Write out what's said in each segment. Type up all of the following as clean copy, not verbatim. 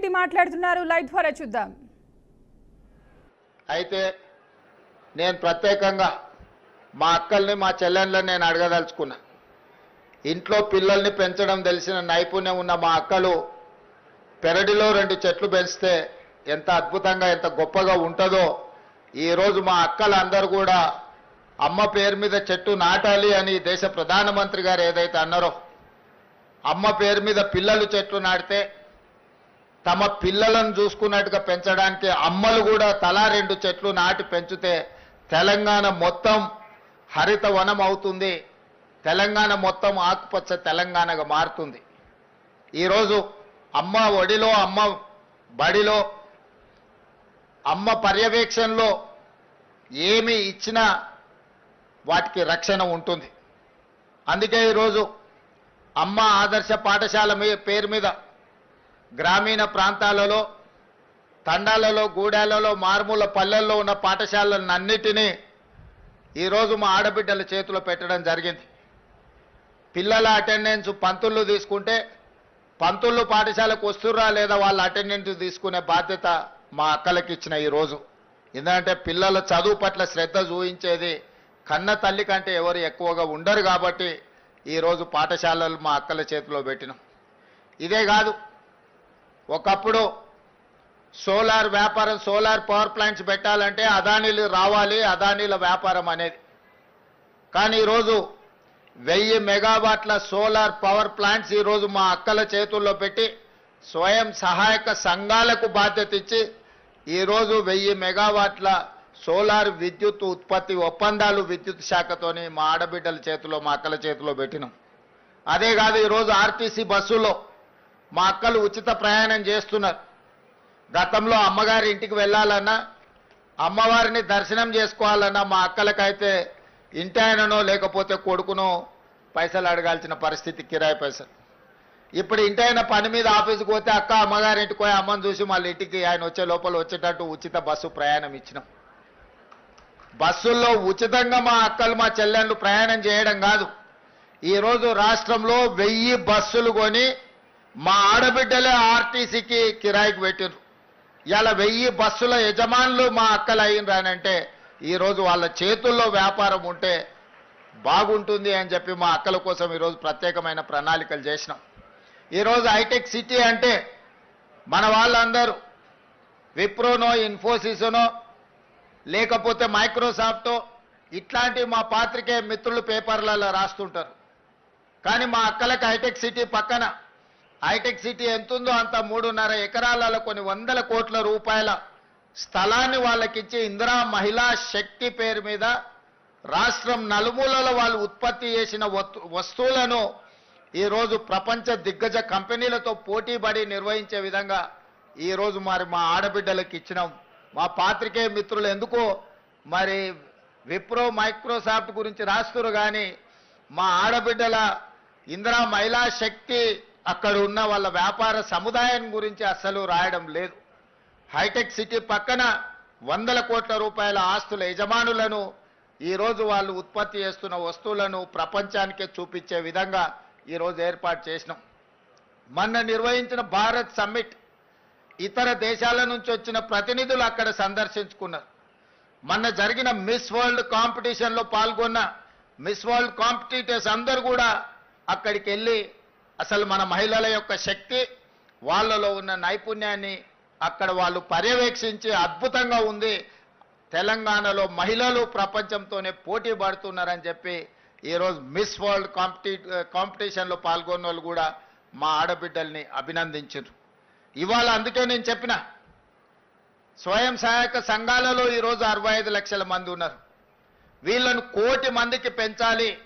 రెడ్డి మాట్లాడుతున్నారు. లైట్ ద్వారా చూద్దాం. అయితే నేను ప్రత్యేకంగా మా అక్కల్ని మా చెల్లెళ్ళని నేను అడగదలుచుకున్నా. ఇంట్లో పిల్లల్ని పెంచడం తెలిసిన నైపుణ్యం ఉన్న మా అక్కలు పెరడిలో 2 చెట్లు పెంచితే ఎంత అద్భుతంగా ఎంత గొప్పగా ఉంటుందో ఈరోజు మా అక్కలందరూ కూడా అమ్మ పేరు మీద చెట్టు నాటాలి అని దేశ ప్రధానమంత్రి గారు ఏదైతే అన్నారో, అమ్మ పేరు మీద పిల్లలు చెట్లు నాటితే తమ పిల్లలను చూసుకున్నట్టుగా పెంచడానికి అమ్మలు కూడా తలా 2 చెట్లు నాటి పెంచితే తెలంగాణ మొత్తం హరిత వనం అవుతుంది, తెలంగాణ మొత్తం ఆకుపచ్చ తెలంగాణగా మారుతుంది. ఈరోజు అమ్మ ఒడిలో, అమ్మ బడిలో, అమ్మ పర్యవేక్షణలో ఏమి ఇచ్చినా వాటికి రక్షణ ఉంటుంది. అందుకే ఈరోజు అమ్మ ఆదర్శ పాఠశాల పేరు మీద గ్రామీణ ప్రాంతాలలో, తండాలలో, గూడాలలో, మారుమూల పల్లెల్లో ఉన్న పాఠశాలలన్నిటినీ ఈరోజు మా ఆడబిడ్డల చేతిలో పెట్టడం జరిగింది. పిల్లల అటెండెన్స్ పంతులు తీసుకుంటే పంతులు పాఠశాలకు వస్తుర్రా లేదా వాళ్ళ అటెండెన్స్ తీసుకునే బాధ్యత మా అక్కలకి ఇచ్చిన ఈరోజు. ఎందుకంటే పిల్లల చదువు పట్ల శ్రద్ధ చూపించేది కన్న తల్లి కంటే ఎవరు ఎక్కువగా ఉండరు కాబట్టి ఈరోజు పాఠశాలలు మా అక్కల చేతిలో పెట్టినాం. ఇదే కాదు, ఒకప్పుడు సోలార్ వ్యాపారం, సోలార్ పవర్ ప్లాంట్స్ పెట్టాలంటే అదానీలు రావాలి, అదానీల వ్యాపారం అనేది. కానీ ఈరోజు 1000 మెగావాట్ల సోలార్ పవర్ ప్లాంట్స్ ఈరోజు మా అక్కల చేతుల్లో పెట్టి స్వయం సహాయక సంఘాలకు బాధ్యత ఇచ్చి ఈరోజు 1000 మెగావాట్ల సోలార్ విద్యుత్ ఉత్పత్తి ఒప్పందాలు విద్యుత్ శాఖతోని మా ఆడబిడ్డల చేతిలో, మా అక్కల చేతిలో పెట్టినాం. అదే కాదు, ఈరోజు ఆర్టీసీ బస్సులో మా అక్కలు ఉచిత ప్రయాణం చేస్తున్నారు. గతంలో అమ్మగారి ఇంటికి వెళ్ళాలన్నా, అమ్మవారిని దర్శనం చేసుకోవాలన్నా మా అక్కలకైతే ఇంటి ఆయననో లేకపోతే కొడుకునో పైసలు అడగాల్సిన పరిస్థితి, కిరాయి పైసలు. ఇప్పుడు ఇంటి ఆయన పని మీద ఆఫీస్కి పోతే అక్క అమ్మగారింటికి పోయి అమ్మని చూసి మళ్ళీ ఇంటికి ఆయన వచ్చే లోపల వచ్చేటట్టు ఉచిత బస్సు ప్రయాణం ఇచ్చినాం. బస్సుల్లో ఉచితంగా మా అక్కలు మా చెల్లెళ్ళు ప్రయాణం చేయడం కాదు, ఈరోజు రాష్ట్రంలో 1000 బస్సులు కొని మా ఆడబిడ్డలే ఆర్టీసీకి కిరాయికి పెట్టిరు. ఇలా 1000 బస్సుల యజమానులు మా అక్కలు అయినరానంటే ఈరోజు వాళ్ళ చేతుల్లో వ్యాపారం ఉంటే బాగుంటుంది అని చెప్పి మా అక్కల కోసం ఈరోజు ప్రత్యేకమైన ప్రణాళికలు చేసినాం. ఈరోజు హైటెక్ సిటీ అంటే మన వాళ్ళందరూ విప్రోనో, ఇన్ఫోసిస్నో లేకపోతే మైక్రోసాఫ్టో ఇట్లాంటి మా పాత్రికేయ మిత్రులు పేపర్లలో రాస్తుంటారు. కానీ మా అక్కలకు హైటెక్ సిటీ పక్కన, హైటెక్ సిటీ ఎంతుందో అంత 3.5 ఎకరాలలో కొన్ని 100 కోట్ల రూపాయల స్థలాన్ని వాళ్ళకిచ్చి ఇందిరా మహిళా శక్తి పేరు మీద రాష్ట్రం నలుమూలలో వాళ్ళు ఉత్పత్తి చేసిన వస్తువులను ఈరోజు ప్రపంచ దిగ్గజ కంపెనీలతో పోటీపడి నిర్వహించే విధంగా ఈరోజు మరి మా ఆడబిడ్డలకు ఇచ్చినాం. మా పాత్రికేయ మిత్రులు ఎందుకో మరి విప్రో, మైక్రోసాఫ్ట్ గురించి రాస్తున్నారు కానీ మా ఆడబిడ్డల ఇందిరా మహిళా శక్తి అక్కడ ఉన్న వాళ్ళ వ్యాపార సముదాయం గురించి అస్సలు రాయడం లేదు. హైటెక్ సిటీ పక్కన 100 కోట్ల రూపాయల ఆస్తుల యజమానులను ఈరోజు వాళ్ళు ఉత్పత్తి చేస్తున్న వస్తువులను ప్రపంచానికే చూపించే విధంగా ఈరోజు ఏర్పాటు చేసినాం. మొన్న నిర్వహించిన భారత్ సమ్మిట్ ఇతర దేశాల నుంచి వచ్చిన ప్రతినిధులు అక్కడ సందర్శించుకున్నారు. మొన్న జరిగిన మిస్ వరల్డ్ కాంపిటీషన్లో పాల్గొన్న మిస్ వరల్డ్ కాంపిటీటర్స్ అందరూ కూడా అక్కడికి వెళ్ళి అసలు మన మహిళల యొక్క శక్తి, వాళ్ళలో ఉన్న నైపుణ్యాన్ని అక్కడ వాళ్ళు పర్యవేక్షించి అద్భుతంగా ఉంది, తెలంగాణలో మహిళలు ప్రపంచంతోనే పోటీ పడుతున్నారని చెప్పి ఈరోజు మిస్ వరల్డ్ కాంపిటీషన్లో పాల్గొన్న వాళ్ళు కూడా మా ఆడబిడ్డల్ని అభినందించారు. ఇవాళ అందుకే నేను చెప్పిన స్వయం సహాయక సంఘాలలో ఈరోజు 65 లక్షల మంది ఉన్నారు. వీళ్ళను 1 కోటి మందికి పెంచాలి, 1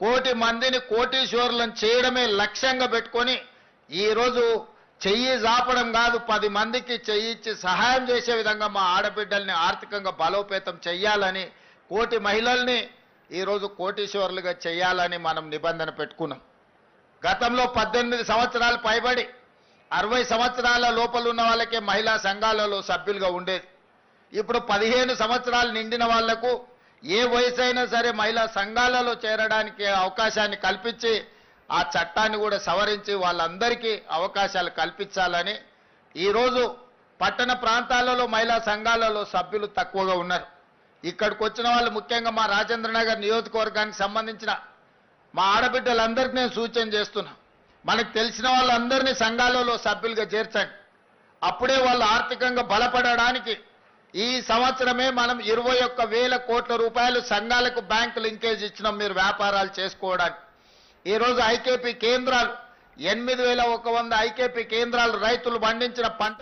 కోటి మందిని కోటీశ్వరులను చేయడమే లక్ష్యంగా పెట్టుకొని ఈరోజు చెయ్యి జాపడం కాదు, 10 మందికి చెయ్యిచ్చి సహాయం చేసే విధంగా మా ఆడబిడ్డల్ని ఆర్థికంగా బలోపేతం చెయ్యాలని, 1 కోటి మహిళల్ని ఈరోజు కోటీశ్వరులుగా చేయాలని మనం నిబంధన పెట్టుకున్నాం. గతంలో 18 సంవత్సరాలు పైబడి 60 సంవత్సరాల లోపల ఉన్న వాళ్ళకే మహిళా సంఘాలలో సభ్యులుగా ఉండేది. ఇప్పుడు 15 సంవత్సరాలు నిండిన వాళ్లకు ఏ వయసు అయినా సరే మహిళా సంఘాలలో చేరడానికి అవకాశాన్ని కల్పించి ఆ చట్టాన్ని కూడా సవరించి వాళ్ళందరికీ అవకాశాలు కల్పించాలని ఈరోజు పట్టణ ప్రాంతాలలో మహిళా సంఘాలలో సభ్యులు తక్కువగా ఉన్నారు. ఇక్కడికి వచ్చిన వాళ్ళు ముఖ్యంగా మా రాజేంద్రనగర్ నియోజకవర్గానికి సంబంధించిన మా ఆడబిడ్డలందరికీ నేను సూచన చేస్తున్నా, మనకు తెలిసిన వాళ్ళందరినీ సంఘాలలో సభ్యులుగా చేర్చండి. అప్పుడే వాళ్ళు ఆర్థికంగా బలపడడానికి ఈ సంవత్సరమే మనం 21,000 కోట్ల రూపాయలు సంఘాలకు బ్యాంకు లింకేజ్ ఇచ్చినాం మీరు వ్యాపారాలు చేసుకోవడానికి. ఈరోజు ఐకేపీ కేంద్రాలు 8,100 ఐకేపీ కేంద్రాలు రైతులు పండించిన పంట